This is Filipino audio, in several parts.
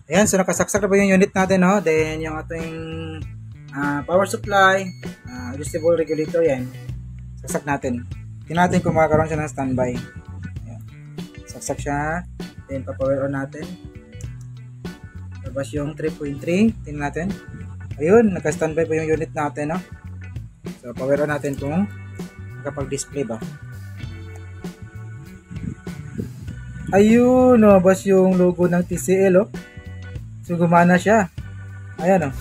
Ayan, so nakasaksak na po yung unit natin, no? Then, yung ating power supply, adjustable regulator, yan. Saksak natin. Tingnan natin kung makakaroon siya ng standby. Ayan. Saksak siya. Then, pa-power on natin. Labas yung 3.3. Tingnan natin. Ayun, naka-standby po yung unit natin, no? So, power on natin kung nakapag-display ba. Ayun, nabas yung logo ng TCL, oh. So, gumana siya. Ayan, oh.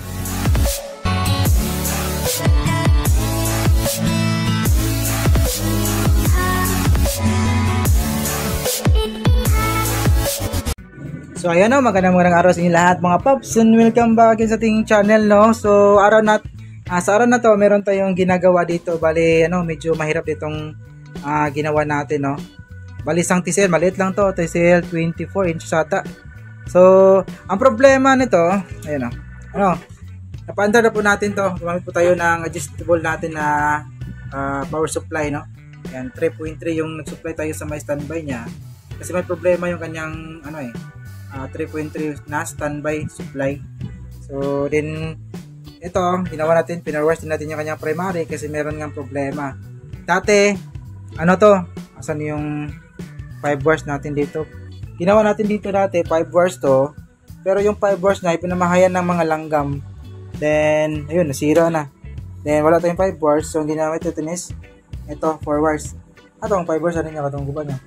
So, ayan, oh. Magandang araw sa inyo lahat, mga paps. And welcome back sa ating channel, no? So, sa araw na to, meron tayong ginagawa dito. Bali, medyo mahirap itong ginawa natin, no? Bali, isang TCL, maliit lang to. TCL 24 inch ata. So, ang problema nito, ayan o, napaandar na po natin to. Gumamit po tayo ng adjustable natin na power supply, no? Ayan, 3.3 yung nag-supply tayo sa may standby niya. Kasi may problema yung kanyang, 3.3 na standby supply. So, then, ito, ginawa natin, pinarwash din natin yung kanyang primary kasi meron nga problema. Dati, asan yung 5 wires natin dito? Ginawa natin dito dati, 5 wires to. Pero yung 5 wires na, ipinamahayan ng mga langgam. Then, ayun, nasira na. Then, wala tayong 5 wires. So, ang ginamit ito is, ito, 4 wires. Itong 5 wires, ano niya, katong guba niya.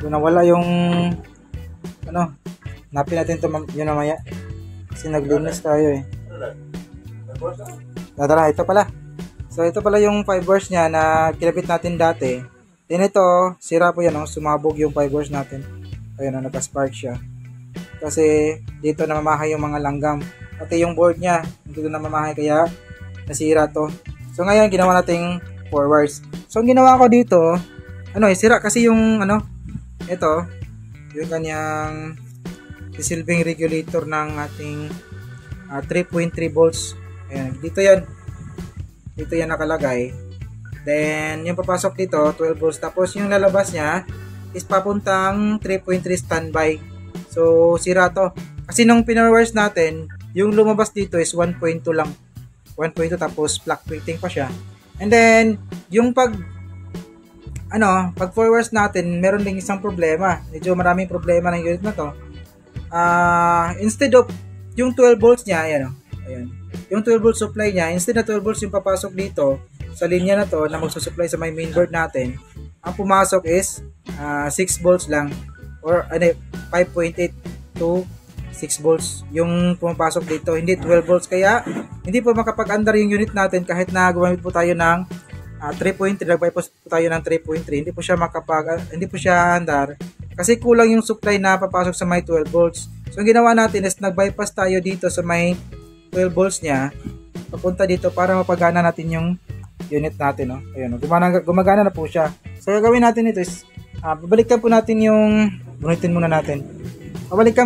So, nawala yung, napin natin ito, yun namaya. Kasi naglinis tayo eh. Tara, ito pala. So, ito pala yung 5 wires niya na kinabit natin dati. Then ito, sira po yan, sumabog yung 5 wires natin. Ayun, naka-spark siya. Kasi dito namamahay yung mga langgam. Pati yung board niya, dito namamahay kaya nasira to. So, ngayon, ginawa natin 4 wires. So, ang ginawa ko dito, sira kasi yung, ito, yung kanyang silbing regulator ng ating 3.3 volts. Ayan, dito yan. Dito yan nakalagay. Then, yung papasok dito, 12 volts. Tapos, yung lalabas niya is papuntang 3.3 standby. So, sira to. Kasi nung pinarwires natin, yung lumabas dito is 1.2 lang. 1.2 tapos fluctuating pa siya. And then, yung pag 4 wires natin, meron ding isang problema. Medyo maraming problema ng unit na to. Instead of yung 12 volts niya, ayan. Yung 12 volts supply niya, instead na 12 volts yung papasok dito sa linya na to na magsusupply sa may main board natin, ang pumasok is 6 volts lang or 5.8 to 6 volts yung pumapasok dito, hindi 12 volts. Kaya hindi po makapag-andar yung unit natin kahit na gumamit po tayo ng 3.3, nag-bypass po tayo ng 3.3, hindi po siya andar kasi kulang yung supply na papasok sa may 12 volts. So, ang ginawa natin is nag-bypass tayo dito sa may 12 volts niya papunta dito para mapagana natin yung unit natin, no? Ayun, gumagana na po siya. So, gagawin natin ito is babalikan po natin yung babalikan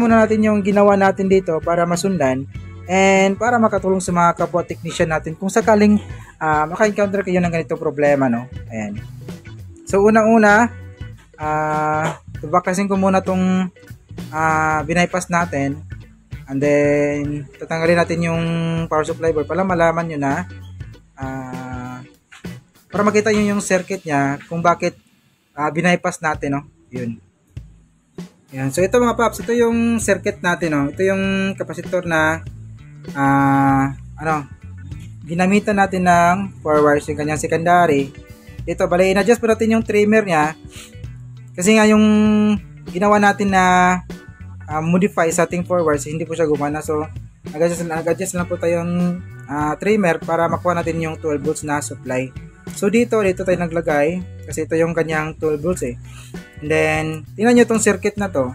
muna natin yung ginawa natin dito para masundan and para makatulong sa mga kapwa technician natin kung sakaling maka-encounter kayo ng ganitong problema, no? Ayan. So, unang-una, tubakasin ko muna tong binaypass natin. And then, tatanggalin natin yung power supply board para malaman nyo na para makita nyo yung circuit nya kung bakit binaypass natin, no? Yun. Yan. So, ito mga paps, ito yung circuit natin, no? Ito yung capacitor na ginamitan natin ng 4 wires, yung kanyang secondary. Dito, bali, in-adjust po natin yung trimmer nya kasi nga yung ginawa natin na modify sa ating 4 wires, hindi po siya gumana. So, nag-adjust lang po tayong trimmer para makuha natin yung 12 volts na supply. So, dito tayo naglagay kasi ito yung kanyang 12 volts eh. And then, tingnan nyo itong circuit na to.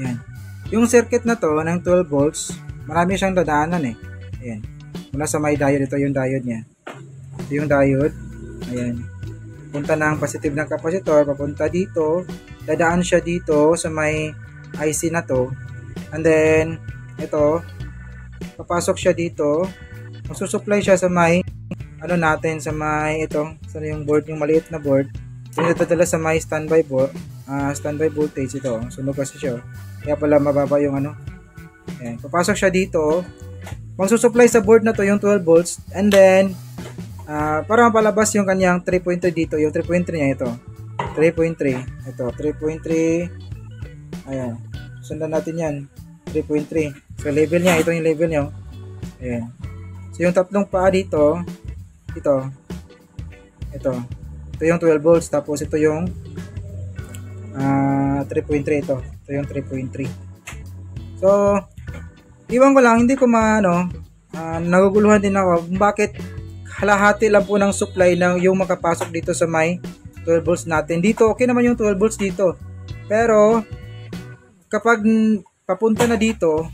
Yan. Yung circuit na to ng 12 volts, marami siyang dadaanan eh. Ayan. Mula sa may diode, ito yung diode niya. Ito yung diode. Ayan. Punta ng positive ng capacitor, papunta dito. Dadaan siya dito sa may IC na to. And then, ito, papasok siya dito. Magsusupply siya sa may, sa may ito, sa yung board, yung maliit na board. So, natadala sa may standby voltage ito. Sunog kasi siya. Kaya pala mababa yung ano. Ayan. Papasok siya dito. Magsusupply sa board na to yung 12 volts. And then, para mapalabas yung kanyang 3.3 dito. Yung 3.3 niya ito. 3.3. Ito, 3.3. Ayan. Sundan natin yan. 3.3. So, level niya. Ito yung level niya. Ayan. So, yung tatlong paa dito. Ito. Ito yung 12 volts. Tapos, ito yung 3.3 ito. Ito yung 3.3. So, iwan ko lang, hindi ko naguguluhan din ako bakit kalahati lang po ng supply ng yung makapasok dito sa may 12 volts natin. Dito, okay naman yung 12 volts dito. Pero, kapag papunta na dito,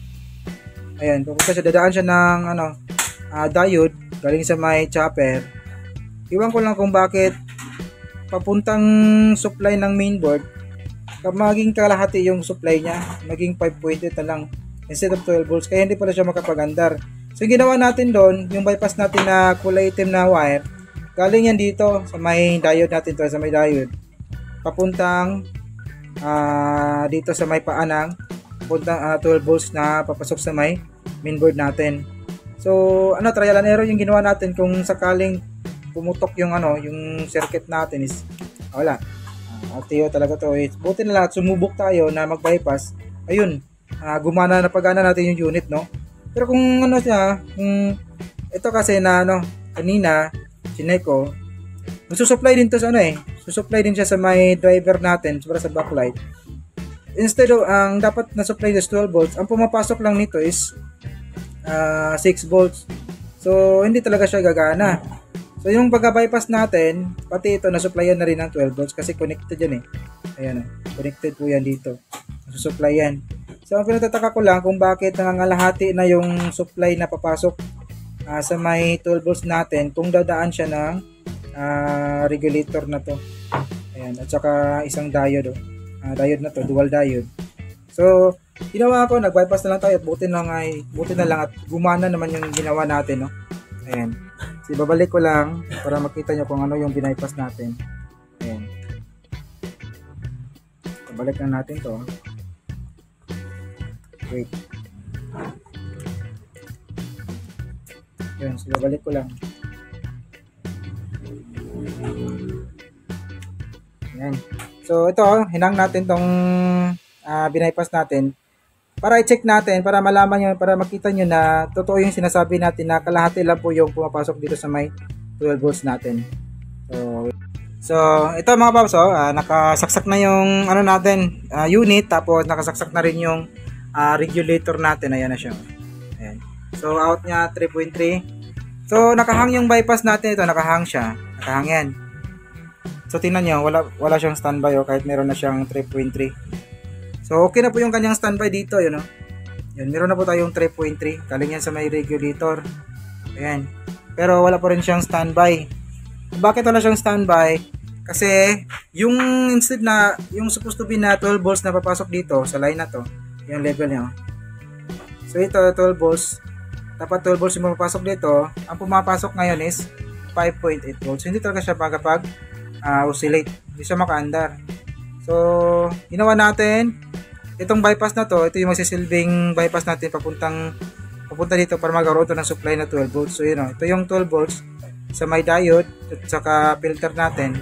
ayan, papunta siya, dadaan siya ng diode, galing sa may chopper. Iwan ko lang kung bakit papuntang supply ng mainboard, maging kalahati yung supply niya, maging 5.8 na lang instead of 12 volts, kaya hindi pala siya makapag-andar. So, yung ginawa natin doon, yung bypass natin na kulay itim na wire, galing yan dito sa may diode natin to, sa may diode. Papuntang dito sa may paanang, papuntang 12 volts na papasok sa may mainboard natin. So, trial and error yung ginawa natin kung sakaling pumutok yung yung circuit natin is wala. Tiyo talaga to. Buti na lang at sumubok tayo na mag-bypass. Ayun, gumana na pagana natin yung unit, no? Pero kung kung ito kasi na kanina chinek ko, magsusupply din to sa susupply din siya sa may driver natin para sa backlight. Instead of ang dapat na supply is 12 volts, ang pumapasok lang nito is 6 volts. So hindi talaga siya gagana. So yung pagka-bypass natin, pati ito na-supplyan na rin ng 12 volts kasi connected yan Ayan connected po yan dito. Nasusupply yan. So ang pinagtataka ko lang kung bakit nangangalahati na yung supply na papasok sa may 12 volts natin kung dadaan siya ng regulator na to. Ayan, at saka isang diode diode na to, dual diode. So ginawa ko, nag-bypass na lang tayo at buti na lang at gumana naman yung ginawa natin, no. Ayan. So, babalik ko lang para makita nyo kung ano yung binaypass natin. Ayan. Babalik lang natin to. Wait. Ayan. So, babalik ko lang. Ayan. So, ito, hinang natin tong binaypass natin. Para i-check natin, para malaman nyo, para makita nyo na totoo yung sinasabi natin na kalahati lang po yung pumapasok dito sa may 12 volts natin. So ito mga paps, nakasaksak na yung natin, unit, tapos nakasaksak na rin yung regulator natin. Ayan na siya. Ayan. So out niya 3.3. So nakahang yung bypass natin, ito nakahang siya. Nakahang yan. So tingnan nyo, wala siyang standby kahit meron na siyang 3.3. So, okay na po yung kanyang standby dito, yun, Yan, meron na po tayong 3.3. Galing yan sa may regulator. Ayan. Pero wala pa rin siyang standby. Bakit wala siyang standby? Kasi, yung instead na, yung supposed to be na 12 volts na papasok dito, sa line na to, yung level niya. So, ito, 12 volts. Dapat 12 volts yung papasok dito. Ang pumapasok ngayon is 5.8 volts. Hindi talaga siya oscillate. Hindi siya makaandar. So, ginawa natin, itong bypass na to, ito yung magsisilbing bypass natin papunta dito para magkaroon ito ng supply na 12 volts. So, ito yung 12 volts sa may diode at saka filter natin.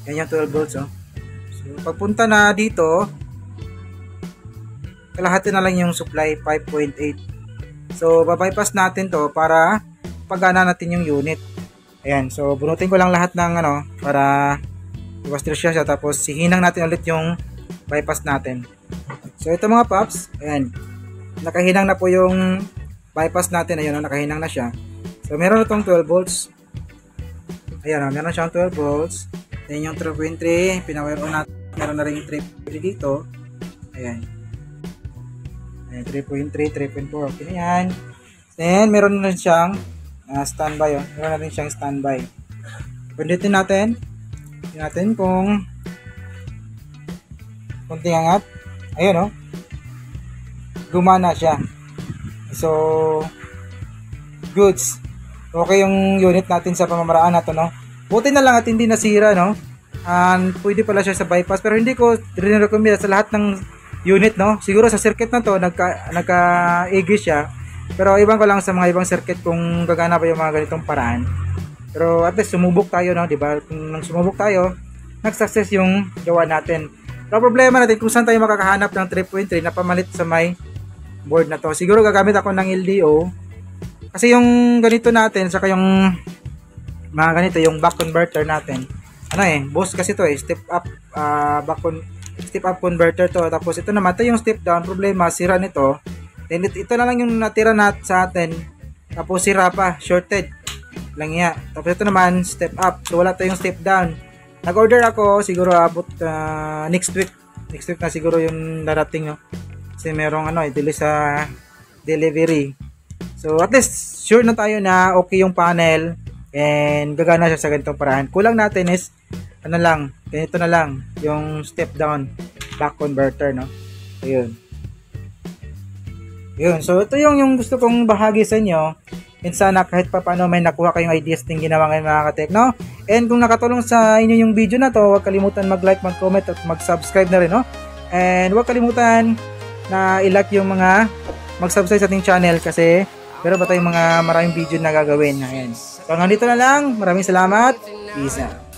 Yan yung 12 volts, So, pagpunta na dito, kalahati na lang yung supply, 5.8. So, babypass natin to para pagana natin yung unit. Ayan, so bunutin ko lang lahat ng para iwas-stress siya, tapos hihinang natin ulit yung bypass natin. So ito mga paps, ayan, nakahinang na po yung bypass natin. Ayun, nakahinang na siya. So meron na itong 12 volts. Ayan, meron siyang 12 volts. Then yung 3.3 pinawire on natin, meron na rin 3.3 dito. Ayan, 3.3, 3.4, okay na yan. Then meron na rin siyang standby, meron na rin siyang standby. Pindutin natin. Tingnan natin kung konting angat. Ayun, gumana siya. So, goods. Okay yung unit natin sa pamamaraan na to, Buti na lang at hindi nasira, Pwede pala siya sa bypass, pero hindi ko rin-recommend sa lahat ng unit, no? Siguro sa circuit na to nagka-igi siya, pero iban ko lang sa mga ibang circuit kung gagana pa yung mga ganitong paraan. Pero at least sumubok tayo, no, 'di ba? Kung nang sumubok tayo, nag-success yung gawa natin. Pero problema natin kung saan tayo makakahanap ng 3.3 na pamalit sa may board na to. Siguro gagamit ako ng LDO. Kasi yung ganito natin, saka yung mga ganito, yung back converter natin. Ano boss kasi to step up step up converter to. Tapos ito naman, ito yung step down. Problema, sira nito. Then ito na lang yung natira sa atin. Tapos sira pa, shorted. Lang ya. Tapos ito naman, step up. So wala tayong step down. Nag-order ako, siguro abot next week. Next week na siguro yung darating, no? Kasi merong delay sa delivery. So at least sure na tayo na okay yung panel and gagana siya sa ganitong paraan. Kulang natin is ganito na lang yung step down back converter, no? Ayun. So ito yung gusto kong bahagi sa inyo. And sana kahit pa paano may nakuha kayong ideas din ginawa ngayon mga ka-tech, no? And kung nakatulong sa inyo yung video na to, huwag kalimutan mag-like, mag-comment at mag-subscribe na rin, no? And huwag kalimutan na i-like yung mga mag-subscribe sa ating channel kasi meron pa tayong mga maraming video na gagawin. Ayan. So hanggang dito na lang. Maraming salamat. Peace out.